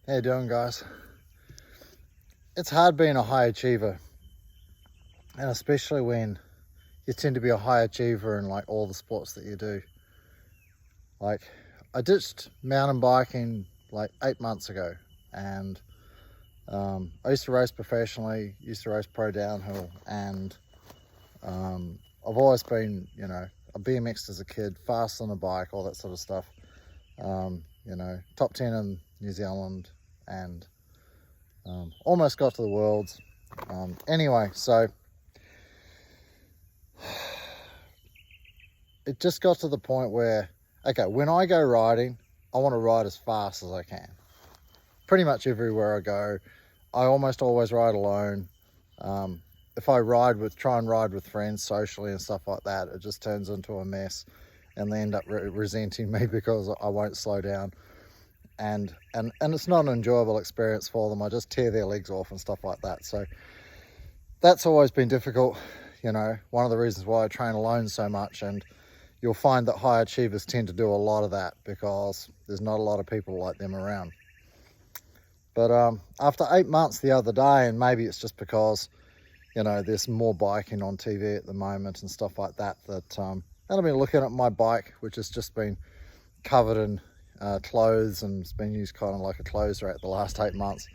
How you doing, guys? It's hard being a high achiever, and especially when you tend to be a high achiever in like all the sports that you do. Like, I ditched mountain biking like 8 months ago, and I used to race professionally, used to race pro downhill, and I've always been, I BMX'd as a kid, fast on a bike, all that sort of stuff. Top 10 in New Zealand, and almost got to the Worlds. Anyway, so it just got to the point where, okay, when I go riding, I want to ride as fast as I can. Pretty much everywhere I go, I almost always ride alone. If I try and ride with friends socially and stuff like that, it just turns into a mess, and they end up resenting me because I won't slow down. And it's not an enjoyable experience for them. I just tear their legs off and stuff like that. So that's always been difficult. One of the reasons why I train alone so much, and you'll find that high achievers tend to do a lot of that because there's not a lot of people like them around. But after 8 months the other day, and maybe it's just because, there's more biking on TV at the moment and stuff like that, and I've been looking at my bike, which has just been covered in clothes, and it's been used kind of like a clothes rack the last 8 months.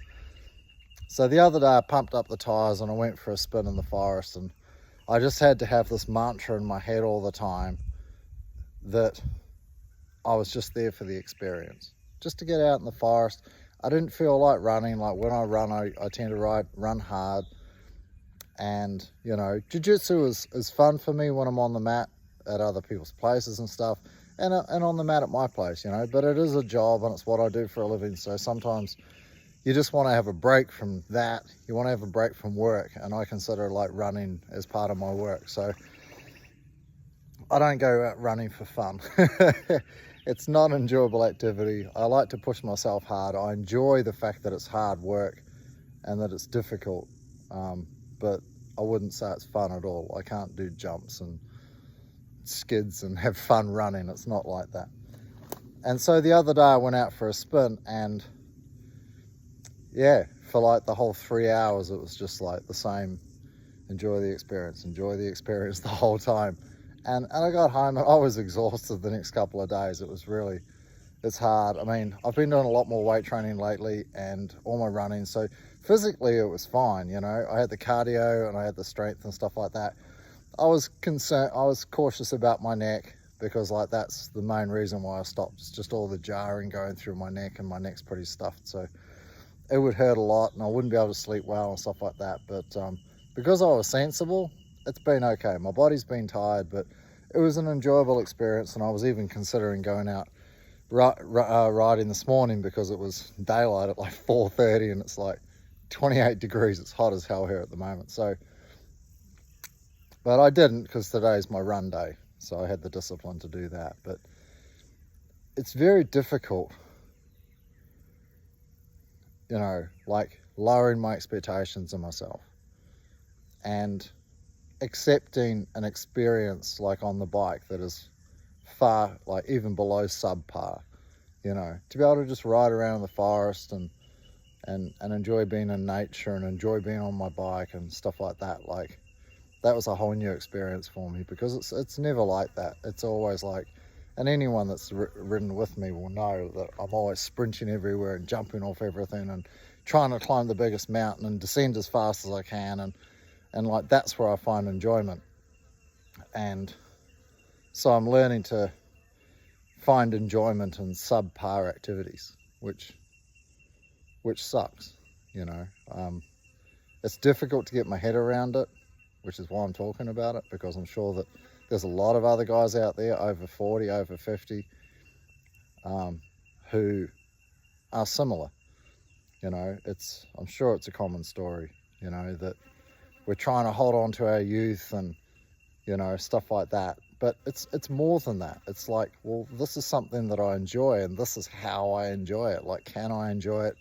So the other day I pumped up the tires and I went for a spin in the forest, and I just had to have this mantra in my head all the time that I was just there for the experience, just to get out in the forest. I didn't feel like running. Like when I run, I tend to run hard, and jiu-jitsu is fun for me when I'm on the mat at other people's places and stuff, and on the mat at my place, but it is a job and it's what I do for a living. So sometimes you just want to have a break from that. You want to have a break from work, and I consider like running as part of my work. So I don't go out running for fun. It's not an enjoyable activity. I like to push myself hard. I enjoy the fact that it's hard work and that it's difficult, but I wouldn't say it's fun at all. I can't do jumps and skids and have fun running. It's not like that. And so the other day I went out for a spin, and for like the whole 3 hours it was just like the same, enjoy the experience the whole time. And I got home and I was exhausted the next couple of days. It's hard. I mean, I've been doing a lot more weight training lately and all my running, so physically it was fine. I had the cardio and I had the strength and stuff like that. I was cautious about my neck, because like that's the main reason why I stopped. It's just all the jarring going through my neck, and my neck's pretty stuffed, so it would hurt a lot and I wouldn't be able to sleep well and stuff like that. But because I was sensible, it's been okay. My body's been tired, but it was an enjoyable experience, and I was even considering going out riding this morning, because it was daylight at like 4:30 and it's like 28 degrees. It's hot as hell here at the moment. So, but I didn't, because today's my run day, so I had the discipline to do that. But it's very difficult, like lowering my expectations of myself and accepting an experience like on the bike that is far, like even below subpar, to be able to just ride around in the forest and enjoy being in nature and enjoy being on my bike and stuff like that. Like, that was a whole new experience for me, because it's never like that. It's always like, and anyone that's ridden with me will know that I'm always sprinting everywhere and jumping off everything and trying to climb the biggest mountain and descend as fast as I can, and like that's where I find enjoyment. And so I'm learning to find enjoyment in subpar activities, which sucks. It's difficult to get my head around it, which is why I'm talking about it, because I'm sure that there's a lot of other guys out there over 40, over 50, who are similar. I'm sure it's a common story, that we're trying to hold on to our youth and, stuff like that. But it's more than that. It's like, well, this is something that I enjoy, and this is how I enjoy it. Like, can I enjoy it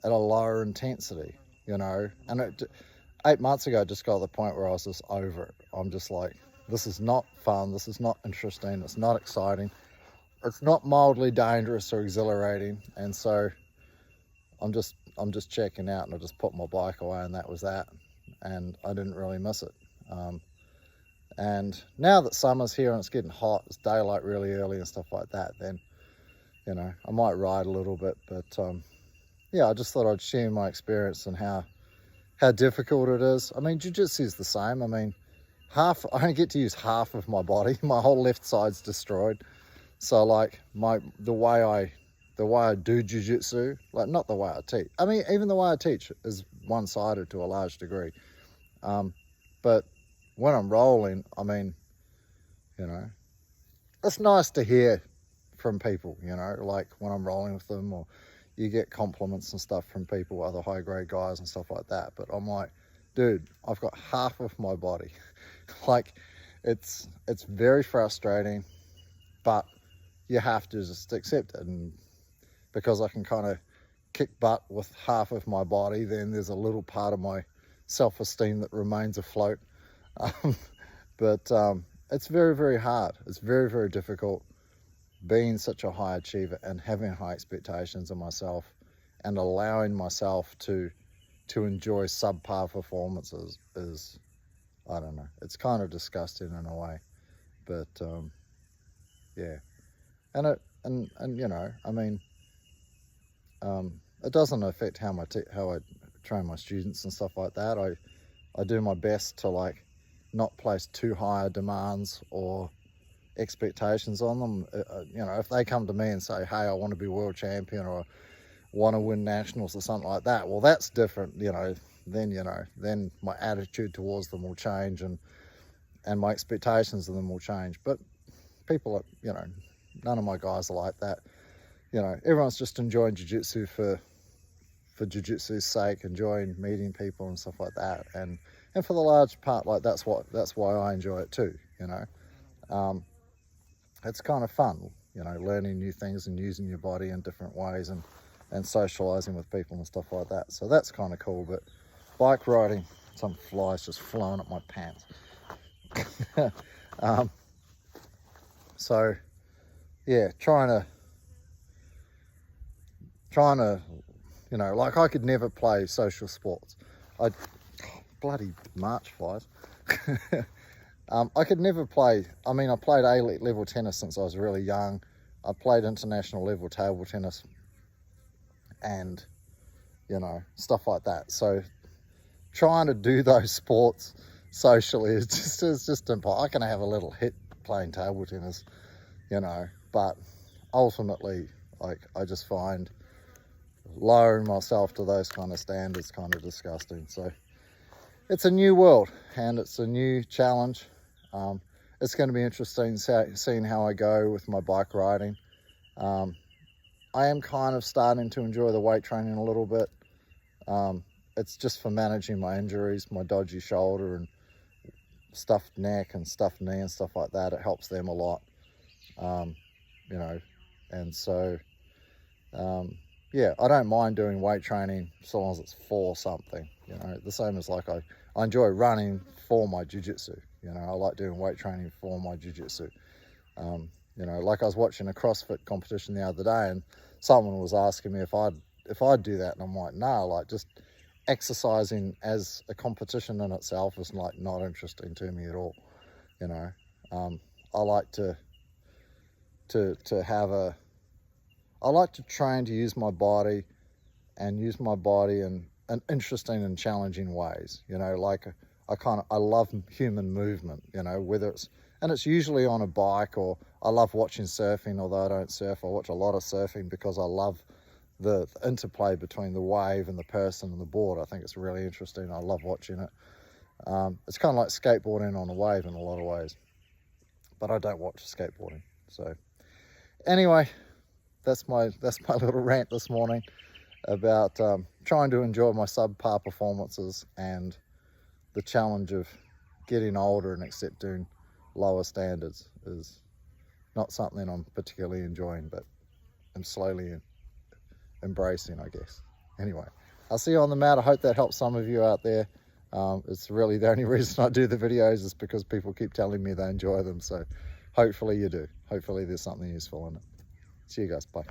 at a lower intensity, And 8 months ago, I just got to the point where I was just over it. I'm just like, this is not fun. This is not interesting. It's not exciting. It's not mildly dangerous or exhilarating. And so I'm just checking out, and I just put my bike away, and that was that. And I didn't really miss it. And now that summer's here and it's getting hot, it's daylight really early and stuff like that, then, you know, I might ride a little bit. But yeah, I just thought I'd share my experience and how difficult it is. I mean, jiu-jitsu is the same. I mean, I only get to use half of my body. My whole left side's destroyed. So like the way I do jiu-jitsu, like not the way I teach. I mean, even the way I teach is one-sided to a large degree. But when I'm rolling, I mean, you know, it's nice to hear from people, you know, like when I'm rolling with them, or you get compliments and stuff from people, other high-grade guys and stuff like that. But I'm like, dude, I've got half of my body. Like, it's very frustrating, but you have to just accept it. And because I can kind of kick butt with half of my body, then there's a little part of my self-esteem that remains afloat. But it's very, very hard. It's very, very difficult being such a high achiever and having high expectations of myself and allowing myself to enjoy subpar performances is, I don't know, it's kind of disgusting in a way. But yeah, and you know, I mean, it doesn't affect how I train my students and stuff like that. I do my best to like not place too high demands or expectations on them. You know, if they come to me and say, hey, I want to be world champion, or want to win nationals or something like that, well, that's different. You know, then my attitude towards them will change, and my expectations of them will change. But people are, you know, none of my guys are like that. You know, everyone's just enjoying jiu-jitsu for jiu-jitsu's sake, enjoying meeting people and stuff like that. And for the large part, like that's why I enjoy it too, you know. It's kind of fun, you know, learning new things and using your body in different ways, and socializing with people and stuff like that. So that's kind of cool. But bike riding, some flies just flying up my pants. So yeah, trying to, you know, like I could never play social sports. Bloody March flies. I could never play. I mean, I played A level tennis since I was really young. I played international level table tennis, and, you know, stuff like that. So trying to do those sports socially is just impossible. I can have a little hit playing table tennis, you know, but ultimately, like, I just find lowering myself to those kind of standards kind of disgusting. So it's a new world and it's a new challenge. It's going to be interesting seeing how I go with my bike riding. I am kind of starting to enjoy the weight training a little bit. It's just for managing my injuries, my dodgy shoulder and stuffed neck and stuffed knee and stuff like that. It helps them a lot, you know, and so yeah, I don't mind doing weight training so long as it's for something, you know, the same as like I enjoy running for my jiu-jitsu, you know, I like doing weight training for my jiu-jitsu. You know, like I was watching a CrossFit competition the other day and someone was asking me if I'd do that, and I'm like, no, like just exercising as a competition in itself is like not interesting to me at all, you know. I like to I like to train to use my body in interesting and challenging ways, you know, like I love human movement, you know, whether it's usually on a bike, or I love watching surfing, although I don't surf. I watch a lot of surfing because I love the interplay between the wave and the person and the board. I think it's really interesting. I love watching it. It's kind of like skateboarding on a wave in a lot of ways, but I don't watch skateboarding. So anyway, that's my little rant this morning about trying to enjoy my subpar performances and the challenge of getting older and accepting lower standards is not something I'm particularly enjoying, but I'm slowly embracing, I guess. Anyway, I'll see you on the mat. I hope that helps some of you out there. It's really the only reason I do the videos is because people keep telling me they enjoy them. So hopefully you do. Hopefully there's something useful in it. See you guys. Bye.